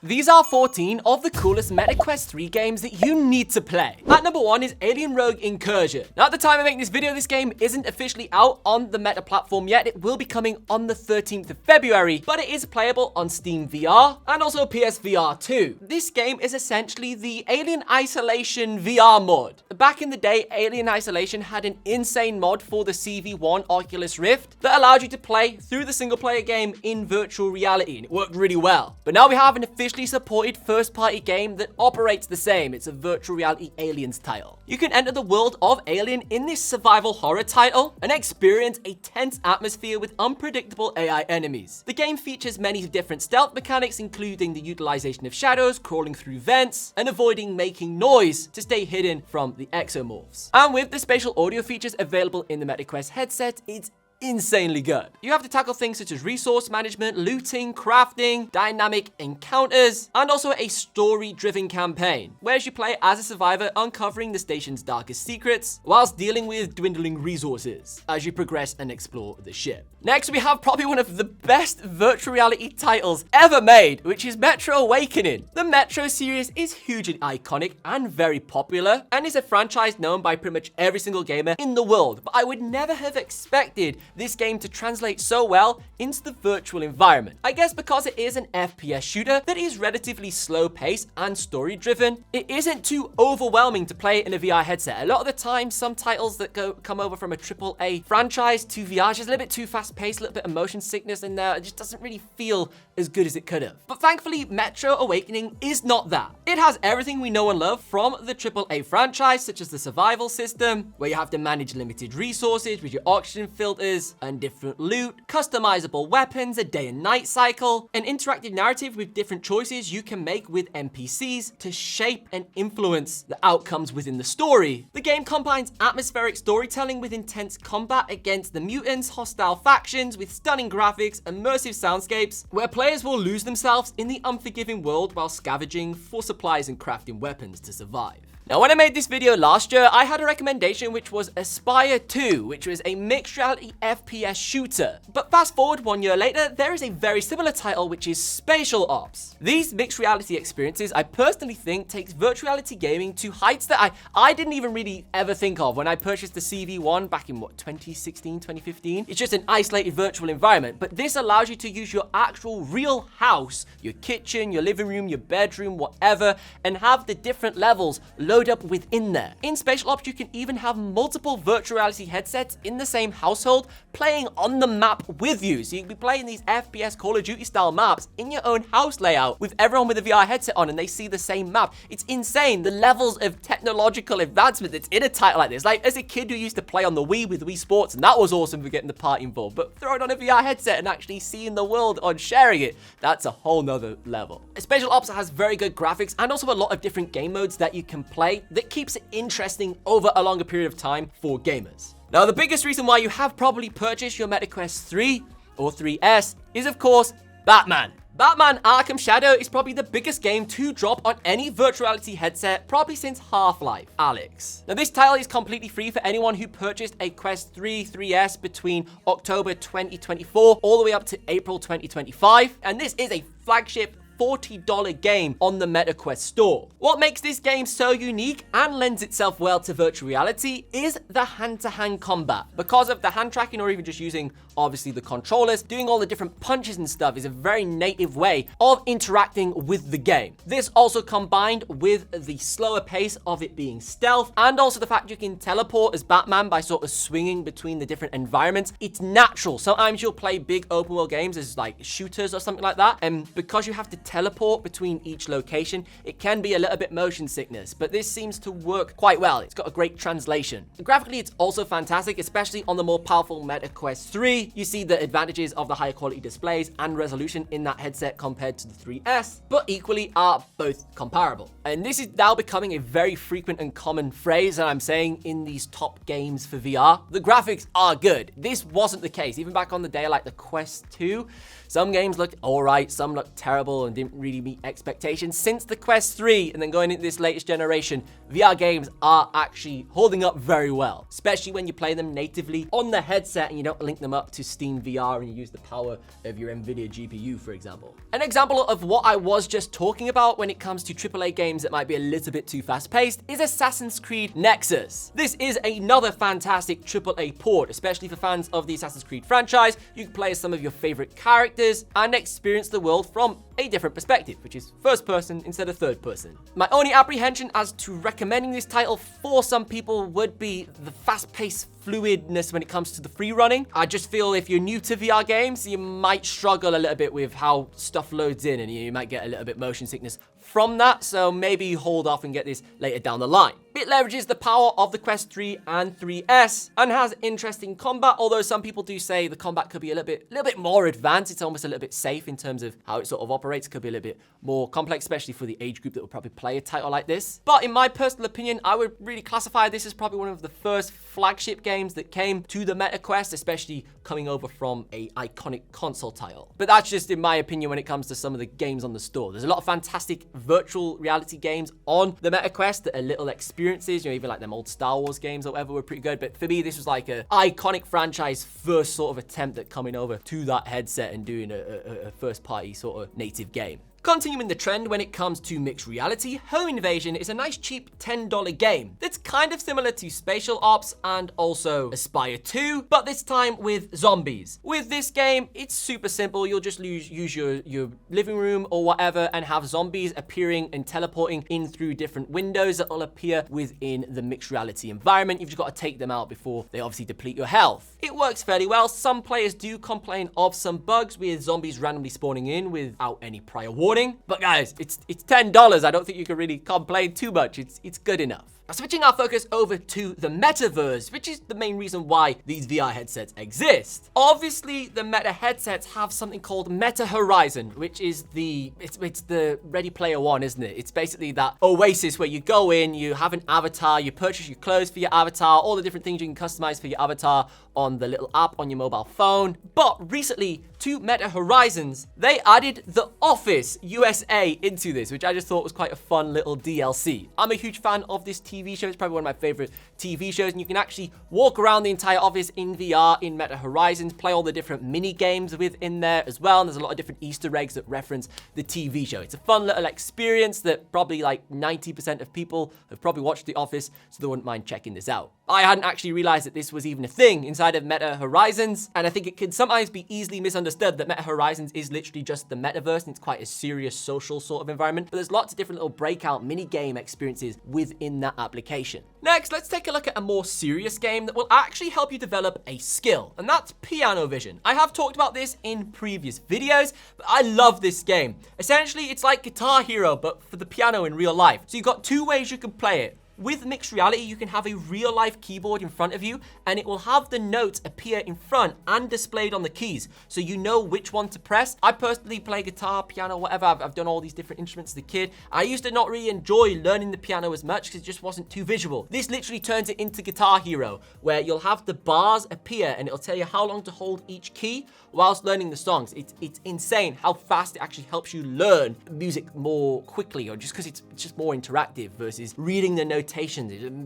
These are 14 of the coolest MetaQuest 3 games that you need to play. At number 1 is Alien Rogue Incursion. Now, at the time of making this video, this game isn't officially out on the Meta platform yet. It will be coming on the 13th of February, but it is playable on Steam VR and also PSVR 2. This game is essentially the Alien Isolation VR mod. Back in the day, Alien Isolation had an insane mod for the CV1 Oculus Rift that allowed you to play through the single-player game in virtual reality, and it worked really well. But now we have an officially supported first-party game that operates the same. It's a virtual reality Aliens title. You can enter the world of Alien in this survival horror title and experience a tense atmosphere with unpredictable AI enemies. The game features many different stealth mechanics, including the utilization of shadows, crawling through vents, and avoiding making noise to stay hidden from the exomorphs. And with the spatial audio features available in the MetaQuest headset, it's insanely good. You have to tackle things such as resource management, looting, crafting, dynamic encounters, and also a story-driven campaign, whereas you play as a survivor uncovering the station's darkest secrets, whilst dealing with dwindling resources as you progress and explore the ship. Next, we have probably one of the best virtual reality titles ever made, which is Metro Awakening. The Metro series is hugely iconic and very popular, and is a franchise known by pretty much every single gamer in the world, but I would never have expected this game to translate so well into the virtual environment. I guess because it is an FPS shooter that is relatively slow paced and story driven, it isn't too overwhelming to play in a VR headset. A lot of the time, some titles that come over from a AAA franchise to VR, just a little bit too fast paced, a little bit of motion sickness in there. It just doesn't really feel as good as it could have. But thankfully, Metro Awakening is not that. It has everything we know and love from the AAA franchise, such as the survival system, where you have to manage limited resources with your oxygen filters and different loot, customizable weapons, a day and night cycle, an interactive narrative with different choices you can make with NPCs to shape and influence the outcomes within the story. The game combines atmospheric storytelling with intense combat against the mutants, hostile factions with stunning graphics, immersive soundscapes, where players will lose themselves in the unforgiving world while scavenging for supplies and crafting weapons to survive. Now, when I made this video last year, I had a recommendation which was Aspire 2, which was a mixed reality FPS shooter. But fast forward 1 year later, there is a very similar title, which is Spatial Ops. These mixed reality experiences, I personally think, takes virtual reality gaming to heights that I didn't even really ever think of when I purchased the CV1 back in, 2016, 2015? It's just an isolated virtual environment, but this allows you to use your actual real house, your kitchen, your living room, your bedroom, whatever, and have the different levels load up within there. In Spatial Ops, you can even have multiple virtual reality headsets in the same household playing on the map with you. So you can be playing these FPS Call of Duty style maps in your own house layout with everyone with a VR headset on and they see the same map. It's insane, the levels of technological advancement that's in a title like this. Like, as a kid who used to play on the Wii with Wii Sports, and that was awesome for getting the party involved, but throwing on a VR headset and actually seeing the world on sharing it, that's a whole nother level. Spatial Ops has very good graphics and also a lot of different game modes that you can play that keeps it interesting over a longer period of time for gamers. Now, the biggest reason why you have probably purchased your MetaQuest 3 or 3S is, of course, Batman. Batman Arkham Shadow is probably the biggest game to drop on any virtual reality headset probably since Half-Life Alyx. Now, this title is completely free for anyone who purchased a Quest 3, 3S between October 2024 all the way up to April 2025, and this is a flagship $40 game on the MetaQuest store. What makes this game so unique and lends itself well to virtual reality is the hand-to-hand combat. Because of the hand tracking or even just using, obviously, the controllers, doing all the different punches and stuff is a very native way of interacting with the game. This also combined with the slower pace of it being stealth and also the fact you can teleport as Batman by sort of swinging between the different environments. It's natural. Sometimes you'll play big open world games as like shooters or something like that, and because you have to teleport between each location, it can be a little bit motion sickness, but this seems to work quite well. It's got a great translation. Graphically, it's also fantastic, especially on the more powerful MetaQuest 3. You see the advantages of the higher quality displays and resolution in that headset compared to the 3S, but equally are both comparable. And this is now becoming a very frequent and common phrase that I'm saying in these top games for VR. The graphics are good. This wasn't the case. Even back on the day like the Quest 2, some games looked alright, some looked terrible and didn't really meet expectations. Since the Quest 3 and then going into this latest generation, VR games are actually holding up very well, especially when you play them natively on the headset and you don't link them up to Steam VR and you use the power of your NVIDIA GPU, for example. An example of what I was just talking about when it comes to AAA games that might be a little bit too fast-paced is Assassin's Creed Nexus. This is another fantastic AAA port, especially for fans of the Assassin's Creed franchise. You can play as some of your favorite characters and experience the world from a different perspective, which is first person instead of third person. My only apprehension as to recommending this title for some people would be the fast-paced fluidness when it comes to the free running. I just feel if you're new to VR games, you might struggle a little bit with how stuff loads in and you might get a little bit motion sickness from that, so maybe hold off and get this later down the line. It leverages the power of the Quest 3 and 3S and has interesting combat, although some people do say the combat could be a little bit more advanced. It's almost a little bit safe in terms of how it sort of operates. Could be a little bit more complex, especially for the age group that will probably play a title like this. But in my personal opinion, I would really classify this as probably one of the first flagship games that came to the Meta Quest, especially coming over from a iconic console title. But that's just in my opinion when it comes to some of the games on the store. There's a lot of fantastic virtual reality games on the Meta Quest that are little experiences, you know, even like them old Star Wars games or whatever were pretty good. But for me, this was like a iconic franchise first sort of attempt at coming over to that headset and doing a first party sort of native game. Continuing the trend when it comes to mixed reality, Home Invasion is a nice cheap $10 game that's kind of similar to Spatial Ops and also Aspire 2, but this time with zombies. With this game, it's super simple. You'll just use your living room or whatever and have zombies appearing and teleporting in through different windows that will appear within the mixed reality environment. You've just got to take them out before they obviously deplete your health. It works fairly well. Some players do complain of some bugs with zombies randomly spawning in without any prior warning. But guys, it's $10. I don't think you can really complain too much. It's good enough. Now, switching our focus over to the metaverse, which is the main reason why these VR headsets exist. Obviously, the Meta headsets have something called Meta Horizon, which is it's the Ready Player One, isn't it? It's basically that oasis where you go in, you have an avatar, you purchase your clothes for your avatar, all the different things you can customize for your avatar on the little app on your mobile phone. But recently, to Meta Horizons, they added The Office USA into this, which I just thought was quite a fun little DLC. I'm a huge fan of this TV show. It's probably one of my favorite TV shows, and you can actually walk around the entire office in VR in Meta Horizons, play all the different mini games within there as well, and there's a lot of different Easter eggs that reference the TV show. It's a fun little experience that probably like 90% of people have probably watched The Office, so they wouldn't mind checking this out. I hadn't actually realized that this was even a thing inside of Meta Horizons, and I think it can sometimes be easily misunderstood that Meta Horizons is literally just the metaverse, and it's quite a serious social sort of environment, but there's lots of different little breakout mini game experiences within that application. Next, let's take a look at a more serious game that will actually help you develop a skill, and that's Piano Vision. I have talked about this in previous videos, but I love this game. Essentially, it's like Guitar Hero, but for the piano in real life. So you've got two ways you can play it. With mixed reality, you can have a real-life keyboard in front of you, and it will have the notes appear in front and displayed on the keys, so you know which one to press. I personally play guitar, piano, whatever. I've done all these different instruments as a kid. I used to not really enjoy learning the piano as much because it just wasn't too visual. This literally turns it into Guitar Hero, where you'll have the bars appear, and it'll tell you how long to hold each key whilst learning the songs. It's insane how fast it actually helps you learn music more quickly, or just because it's just more interactive versus reading the notations.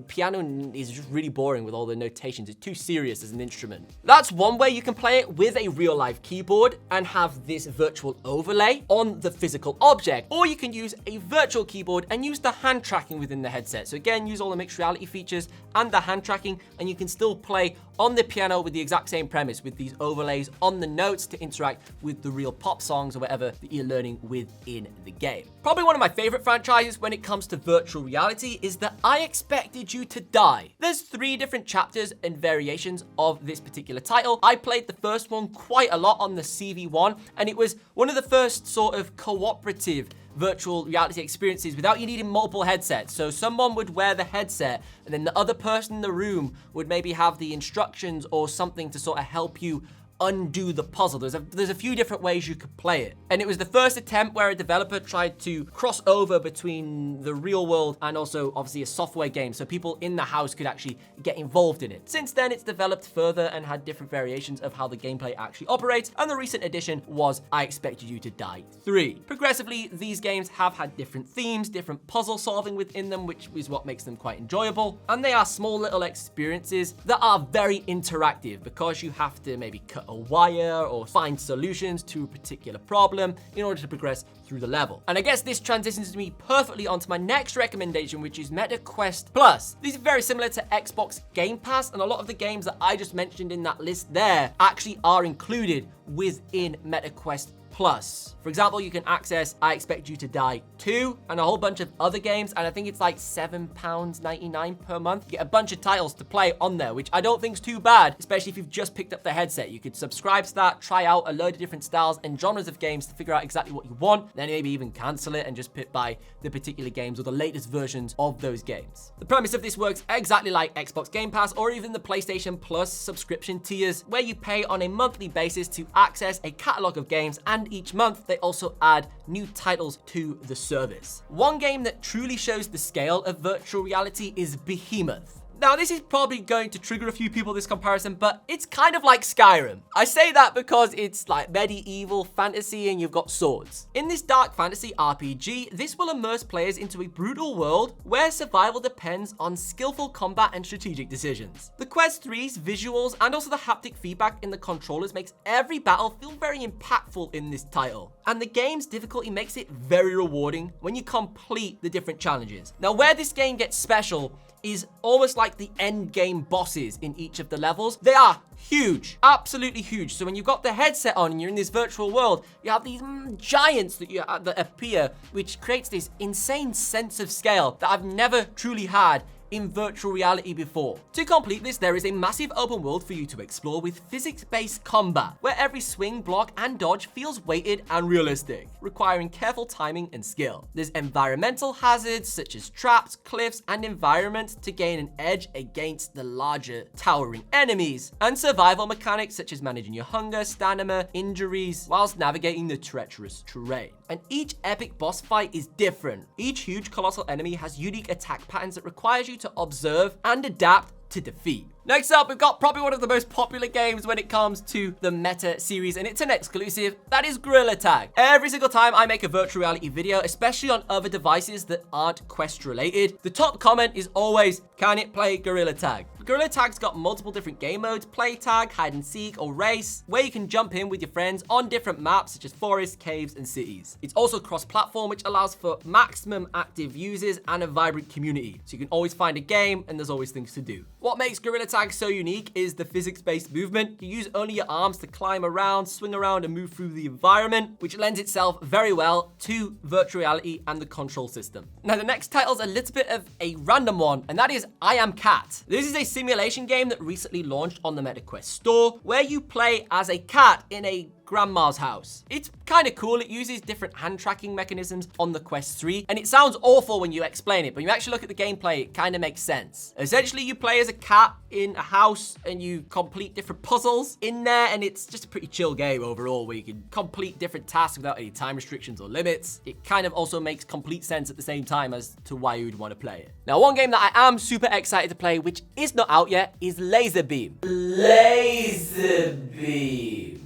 Piano is just really boring with all the notations. It's too serious as an instrument. That's one way you can play it with a real life keyboard and have this virtual overlay on the physical object. Or you can use a virtual keyboard and use the hand tracking within the headset. So again, use all the mixed reality features and the hand tracking, and you can still play on the piano with the exact same premise with these overlays on the notes to interact with the real pop songs or whatever that you're learning within the game. Probably one of my favorite franchises when it comes to virtual reality is that I Expected You to Die. There's 3 different chapters and variations of this particular title. I played the first one quite a lot on the CV1, and it was one of the first sort of cooperative virtual reality experiences without you needing multiple headsets. So someone would wear the headset, and then the other person in the room would maybe have the instructions or something to sort of help you undo the puzzle. There's a few different ways you could play it. And it was the first attempt where a developer tried to cross over between the real world and also obviously a software game, so people in the house could actually get involved in it. Since then, it's developed further and had different variations of how the gameplay actually operates, and the recent addition was I Expected You to Die 3. Progressively, these games have had different themes, different puzzle solving within them, which is what makes them quite enjoyable. And they are small little experiences that are very interactive because you have to maybe cut a wire or find solutions to a particular problem in order to progress through the level. And I guess this transitions me perfectly onto my next recommendation, which is MetaQuest Plus. These are very similar to Xbox Game Pass, and a lot of the games that I just mentioned in that list there actually are included within MetaQuest Plus. For example, you can access I Expect You to Die 2 and a whole bunch of other games, and I think it's like £7.99 per month. You get a bunch of titles to play on there, which I don't think is too bad, especially if you've just picked up the headset. You could subscribe to that, try out a load of different styles and genres of games to figure out exactly what you want, then maybe even cancel it and just buy the particular games or the latest versions of those games. The premise of this works exactly like Xbox Game Pass or even the PlayStation Plus subscription tiers, where you pay on a monthly basis to access a catalog of games, and each month they also add new titles to the service. One game that truly shows the scale of virtual reality is Behemoth. Now, this is probably going to trigger a few people, this comparison, but it's kind of like Skyrim. I say that because it's like medieval fantasy and you've got swords. In this dark fantasy RPG, this will immerse players into a brutal world where survival depends on skillful combat and strategic decisions. The Quest 3's visuals and also the haptic feedback in the controllers makes every battle feel very impactful in this title. And the game's difficulty makes it very rewarding when you complete the different challenges. Now, where this game gets special is almost like the end game bosses in each of the levels. They are huge, absolutely huge. So when you've got the headset on and you're in this virtual world, you have these giants that appear, which creates this insane sense of scale that I've never truly had in virtual reality before. To complete this, there is a massive open world for you to explore with physics-based combat, where every swing, block, and dodge feels weighted and realistic, requiring careful timing and skill. There's environmental hazards such as traps, cliffs, and environments to gain an edge against the larger towering enemies, and survival mechanics such as managing your hunger, stamina, injuries, whilst navigating the treacherous terrain. And each epic boss fight is different. Each huge colossal enemy has unique attack patterns that requires you to observe and adapt to defeat. Next up, we've got probably one of the most popular games when it comes to the Meta series, and it's an exclusive. That is Gorilla Tag. Every single time I make a virtual reality video, especially on other devices that aren't Quest related, the top comment is always, can it play Gorilla Tag? Gorilla Tag's got multiple different game modes: play tag, hide and seek, or race, where you can jump in with your friends on different maps such as forests, caves, and cities. It's also cross-platform, which allows for maximum active users and a vibrant community. So you can always find a game and there's always things to do. What makes Gorilla Tag so unique is the physics-based movement. You use only your arms to climb around, swing around, and move through the environment, which lends itself very well to virtual reality and the control system. Now, the next title's a little bit of a random one, and that is I Am Cat. This is a simulation game that recently launched on the MetaQuest store, where you play as a cat in a grandma's house. It's kind of cool. It uses different hand tracking mechanisms on the Quest 3, and it sounds awful when you explain it, but when you actually look at the gameplay, it kind of makes sense. Essentially, you play as a cat in a house and you complete different puzzles in there, and it's just a pretty chill game overall, where you can complete different tasks without any time restrictions or limits. It kind of also makes complete sense at the same time as to why you would want to play it. Now, one game that I am super excited to play, which is not out yet, is Laserbeam. Laserbeam.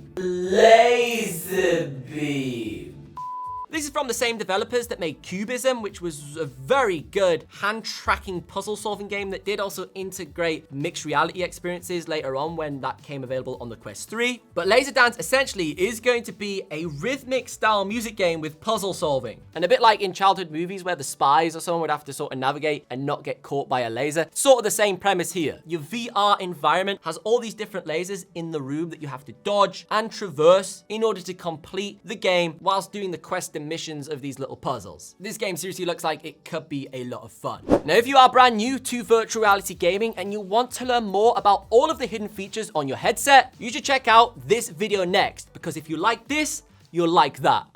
This is from the same developers that made Cubism, which was a very good hand-tracking puzzle-solving game that did also integrate mixed reality experiences later on when that came available on the Quest 3. But Laser Dance essentially is going to be a rhythmic-style music game with puzzle-solving. And a bit like in childhood movies where the spies or someone would have to sort of navigate and not get caught by a laser. Sort of the same premise here. Your VR environment has all these different lasers in the room that you have to dodge and traverse in order to complete the game whilst doing the quest and missions of these little puzzles. This game seriously looks like it could be a lot of fun. Now, if you are brand new to virtual reality gaming and you want to learn more about all of the hidden features on your headset, you should check out this video next, because if you like this, you'll like that.